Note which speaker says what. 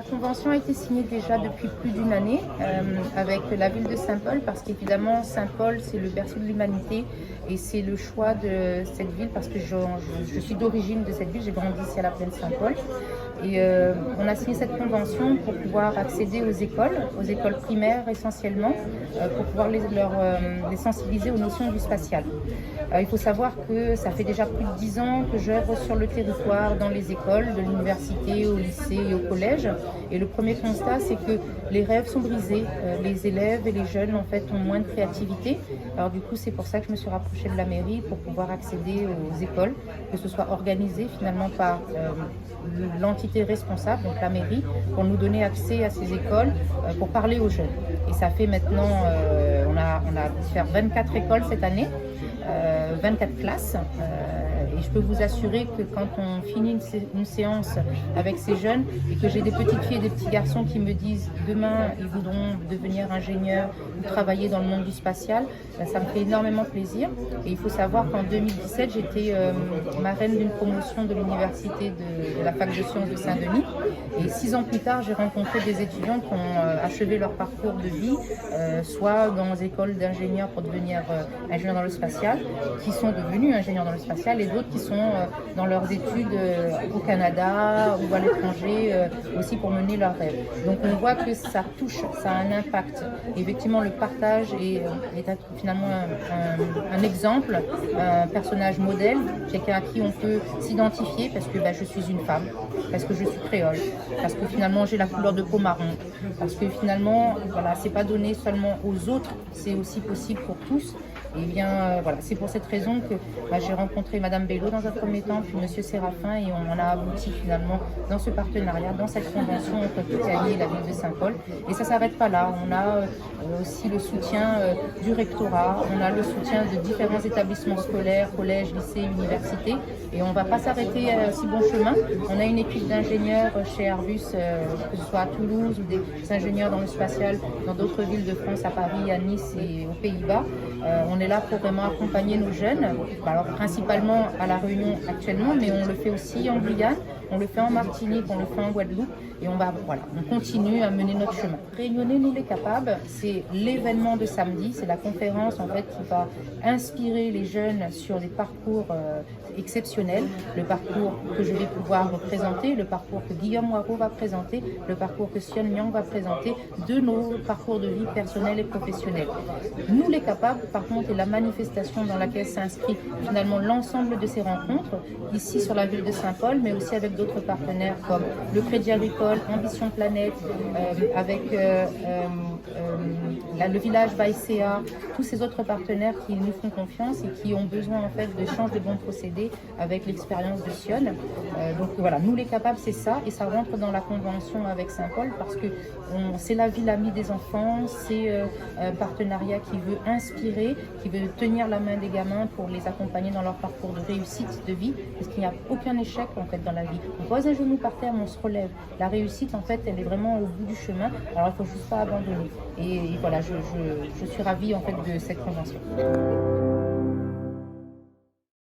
Speaker 1: convention a été signée déjà depuis plus d'une année avec la ville de Saint-Paul parce qu'évidemment Saint-Paul c'est le berceau de l'humanité et c'est le choix de cette ville parce que je suis d'origine de cette ville, j'ai grandi ici à la plaine Saint-Paul et on a signé cette convention pour pouvoir accéder aux écoles primaires essentiellement pour pouvoir les sensibiliser aux notions du spatial. Il faut savoir que ça fait déjà plus de 10 ans que j'œuvre sur le territoire dans les écoles, de l'université, au lycée et au collège. Et le premier constat, c'est que les rêves sont brisés. Les élèves et les jeunes, en fait, ont moins de créativité. Alors du coup, c'est pour ça que je me suis rapprochée de la mairie pour pouvoir accéder aux écoles, que ce soit organisé finalement par l'entité responsable, donc la mairie, pour nous donner accès à ces écoles, pour parler aux jeunes. Et ça fait maintenant, on a dû faire 24 écoles cette année. 24 classes et je peux vous assurer que quand on finit une séance avec ces jeunes et que j'ai des petites filles et des petits garçons qui me disent demain ils voudront devenir ingénieurs ou travailler dans le monde du spatial, ça me fait énormément plaisir. Et il faut savoir qu'en 2017 j'étais marraine d'une promotion de l'université de la fac de sciences de Saint-Denis et 6 ans plus tard j'ai rencontré des étudiants qui ont achevé leur parcours de vie soit dans les écoles d'ingénieurs pour devenir ingénieurs dans le spatial, qui sont devenus ingénieurs dans le spatial et d'autres qui sont dans leurs études au Canada ou à l'étranger aussi pour mener leurs rêves. Donc on voit que ça touche, ça a un impact. Et effectivement le partage est finalement un exemple, un personnage modèle, quelqu'un à qui on peut s'identifier parce que je suis une femme, parce que je suis créole, parce que finalement j'ai la couleur de peau marron, parce que finalement voilà, c'est pas donné seulement aux autres, c'est aussi possible pour tous. Et bien voilà, c'est pour cette raison que j'ai rencontré Madame Bello dans un premier temps, puis Monsieur Séraphin, et on en a abouti finalement dans ce partenariat, dans cette convention entre l'Italie et la ville de Saint-Paul. Et ça ne s'arrête pas là, on a aussi le soutien du rectorat, on a le soutien de différents établissements scolaires, collèges, lycées, universités, et on ne va pas s'arrêter à si bon chemin. On a une équipe d'ingénieurs chez Airbus, que ce soit à Toulouse ou des ingénieurs dans le spatial dans d'autres villes de France, à Paris, à Nice et aux Pays-Bas. On est là pour vraiment accompagner nos jeunes, alors principalement à La Réunion actuellement, mais on le fait aussi en Guyane, on le fait en Martinique, on le fait en Guadeloupe, et on continue à mener notre chemin. Réunionnais, nous les capables, c'est l'événement de samedi, c'est la conférence en fait qui va inspirer les jeunes sur des parcours exceptionnels, le parcours que je vais pouvoir présenter, le parcours que Guillaume Waro va présenter, le parcours que Sion Nyang va présenter, de nos parcours de vie personnels et professionnels. Nous les capables, par contre, est la manifestation dans laquelle s'inscrit finalement l'ensemble de ces rencontres, ici sur la ville de Saint-Paul, mais aussi avec d'autres partenaires comme le Crédit Agricole, Ambition Planète, avec le village Baïséa, tous ces autres partenaires qui nous font confiance et qui ont besoin en fait d'échanges de bons procédés avec l'expérience de Sion. Donc voilà, nous les capables, c'est ça, et ça rentre dans la convention avec Saint-Paul parce que c'est la ville amie des enfants, c'est un partenariat qui veut inspirer, qui veut tenir la main des gamins pour les accompagner dans leur parcours de réussite de vie, parce qu'il n'y a aucun échec en fait dans la vie. On pose un genou par terre, mais on se relève. La réussite en fait, elle est vraiment au bout du chemin. Alors il faut juste pas abandonner. Et voilà, je suis ravie en fait de cette convention.